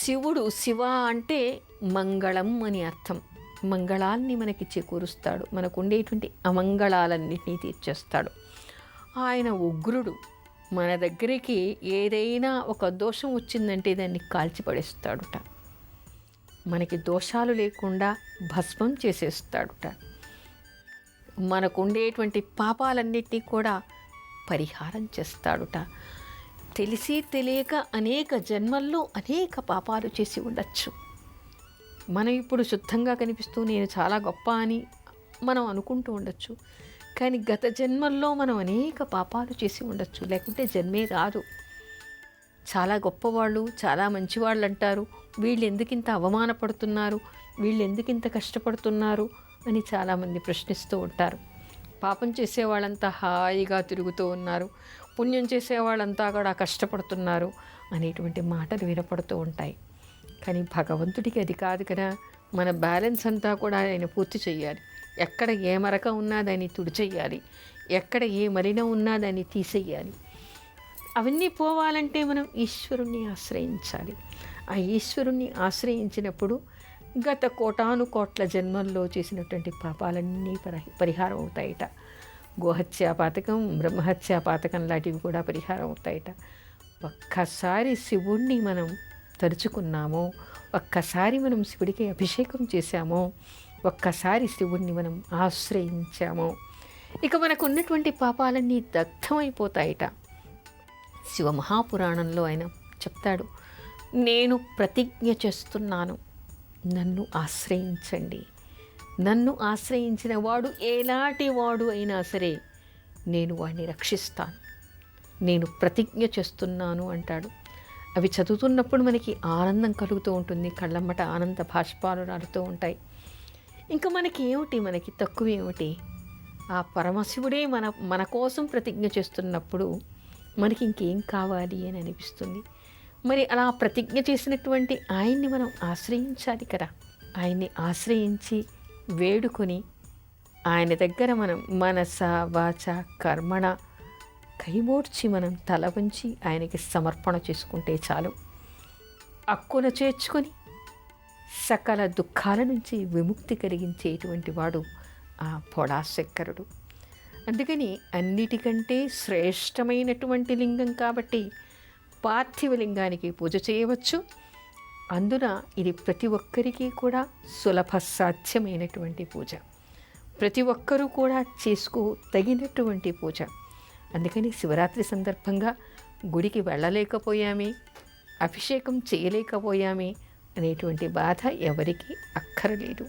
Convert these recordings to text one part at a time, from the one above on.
శివుడు శివ అంటే మంగళం అని అర్థం. మంగళాన్ని మనకి చేకూరుస్తాడు, మనకు ఉండేటువంటి అమంగళాలన్నింటినీ తీర్చేస్తాడు. ఆయన ఉగ్రుడు. మన దగ్గరికి ఏదైనా ఒక దోషం వచ్చిందంటే దాన్ని కాల్చిపడేస్తాడుట. మనకి దోషాలు లేకుండా భస్మం చేసేస్తాడుట. మనకు ఉండేటువంటి పాపాలన్నింటినీ కూడా పరిహారం చేస్తాడుట. తెలిసి తెలియక అనేక జన్మల్లో అనేక పాపాలు చేసి ఉండొచ్చు. మనం ఇప్పుడు శుద్ధంగా కనిపిస్తూ నేను చాలా గొప్ప అని మనం అనుకుంటూ ఉండొచ్చు. కానీ గత జన్మల్లో మనం అనేక పాపాలు చేసి ఉండొచ్చు, లేకుంటే జన్మే రాదు. చాలా గొప్పవాళ్ళు, చాలా మంచివాళ్ళు అంటారు, వీళ్ళు ఎందుకింత అవమానపడుతున్నారు, వీళ్ళు ఎందుకింత కష్టపడుతున్నారు అని చాలామంది ప్రశ్నిస్తూ ఉంటారు. పాపం చేసేవాళ్ళంతా హాయిగా తిరుగుతూ ఉన్నారు, పుణ్యం చేసేవాళ్ళంతా కూడా కష్టపడుతున్నారు అనేటువంటి మాటలు వినపడుతూ ఉంటాయి. కానీ భగవంతుడికి అది కాదు కదా. మన బ్యాలెన్స్ అంతా కూడా ఆయన పూర్తి చేయాలి. ఎక్కడ ఏ మరక ఉన్నా దాన్ని తుడిచేయాలి, ఎక్కడ ఏ మలినం ఉన్నా దాన్ని తీసేయాలి. అవన్నీ పోవాలంటే మనం ఈశ్వరుణ్ణి ఆశ్రయించాలి. ఆ ఈశ్వరుణ్ణి ఆశ్రయించినప్పుడు గత కోటాను కోట్ల జన్మల్లో చేసినటువంటి పాపాలన్నీ పరిహారం అవుతాయిట. గోహత్యా పాతకం, బ్రహ్మహత్యా పాతకం లాంటివి కూడా పరిహారం అవుతాయిట. ఒక్కసారి శివుణ్ణి మనం తలుచుకున్నామో, ఒక్కసారి మనం శివుడికి అభిషేకం చేశామో, ఒక్కసారి శివుణ్ణి మనం ఆశ్రయించామో, ఇక మనకు ఉన్నటువంటి పాపాలన్నీ దగ్ధమైపోతాయిట. శివమహాపురాణంలో ఆయన చెప్తాడు, నేను ప్రతిజ్ఞ చేస్తున్నాను, నన్ను ఆశ్రయించండి. నన్ను ఆశ్రయించిన వాడు ఎలాంటి వాడు అయినా సరే నేను వాడిని రక్షిస్తాను, నేను ప్రతిజ్ఞ చేస్తున్నాను అంటాడు. అవి చదువుతున్నప్పుడు మనకి ఆనందం కలుగుతూ ఉంటుంది, కళ్ళమ్మట ఆనంద భాష్పాలు రాలుతూ ఉంటాయి. ఇంకా మనకి ఏమిటి, మనకి తక్కువ ఏమిటి? ఆ పరమశివుడే మన కోసం ప్రతిజ్ఞ చేస్తున్నప్పుడు మనకి ఇంకేం కావాలి అని అనిపిస్తుంది. మరి అలా ప్రతిజ్ఞ చేసినటువంటి ఆయన్ని మనం ఆశ్రయించాలి కదా. ఆయన్ని ఆశ్రయించి వేడుకొని ఆయన దగ్గర మనం మనస వాచ కర్మణ కైమోడ్చి మనం తల వంచి ఆయనకి సమర్పణ చేసుకుంటే చాలు. అక్కున చేర్చుకొని సకల దుఃఖాల నుంచి విముక్తి కలిగించేటువంటి వాడు ఆ పొడాశంకరుడు. అందుకని అన్నిటికంటే శ్రేష్టమైనటువంటి లింగం కాబట్టి పార్థివ లింగానికి పూజ చేయవచ్చు. అందున ఇది ప్రతి ఒక్కరికి కూడా సులభ సాధ్యమైనటువంటి పూజ, ప్రతి ఒక్కరూ కూడా చేసుకో తగినటువంటి పూజ. అందుకని శివరాత్రి సందర్భంగా గుడికి వెళ్ళలేకపోయామే, అభిషేకం చేయలేకపోయామే అనేటువంటి బాధ ఎవరికి అక్కరలేదు.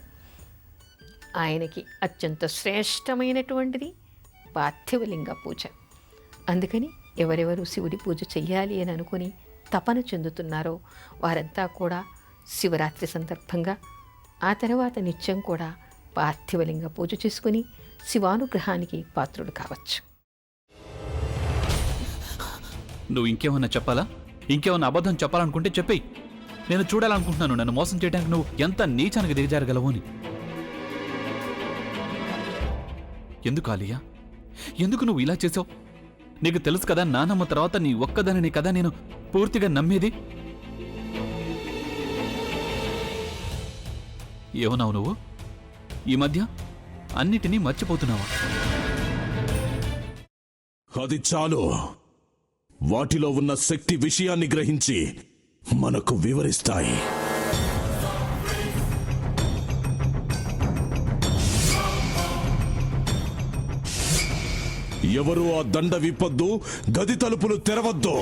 ఆయనకి అత్యంత శ్రేష్టమైనటువంటిది పార్థివలింగ పూజ. అందుకని ఎవరెవరు శివుడి పూజ చెయ్యాలి అని అనుకుని తపన చెందుతున్నారో వారంతా కూడా శివరాత్రి సందర్భంగా ఆ తర్వాత నిత్యం కూడా పార్థివలింగ పూజ చేసుకుని శివానుగ్రహానికి పాత్రుడు కావచ్చు. నువ్వు ఇంకేమన్నా చెప్పాలా? ఇంకేమన్నా అబద్ధం చెప్పాలనుకుంటే చెప్పేయి. నేను చూడాలనుకుంటున్నాను నన్ను మోసం చేయడానికి నువ్వు ఎంత నీచానికి దిగజారగలవు అని. ఎందుకు ఆలియా, ఎందుకు నువ్వు ఇలా చేసావు? నీకు తెలుసు కదా నానమ్మ తర్వాత నీ ఒక్కదానిని కదా నేను పూర్తిగా నమ్మేది. ఏమన్నావు నువ్వు? ఈ మధ్య అన్నిటినీ మర్చిపోతున్నావా? అది చాలు. వాటిలో ఉన్న శక్తి విషయాన్ని గ్రహించి మనకు వివరిస్తాయి. ఎవరు ఆ దండ విప్పొద్దు, గది తలుపులు తెరవద్దు.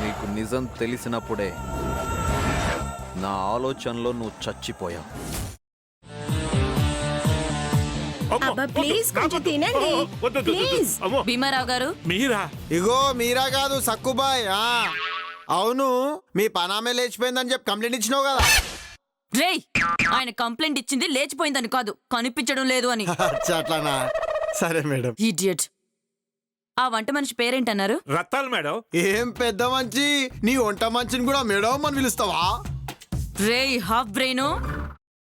నీకు నిజం తెలిసినప్పుడే నా ఆలోచనలో నువ్వు చచ్చిపోయావు. అబ్బా ప్లీజ్ కొంచెం తినండి ప్లీజ్. భీమారావు గారు మీరా? ఇగో మీరా కాదు సక్కుబాయ్. అవును, మీ పనామే లేచిపోయిందని చెప్పి కంప్లైంట్ ఇచ్చినావు కదా. రేయ్, ఆయన కంప్లైంట్ ఇచ్చింది లేచిపోయిందని కాదు, కనిపించడం లేదు అని. అచ్చా, అట్లానా? సరే మేడం. ఇడియట్. ఆ వంట మనిషి పేరేంటన్నారు? రత్తాలు మేడం. ఏం పెద్ద మంచి, నీ వంట మంచిని కూడా మేడం అని పిలుస్తావా? రేయ్ హాఫ్ బ్రెయిన్,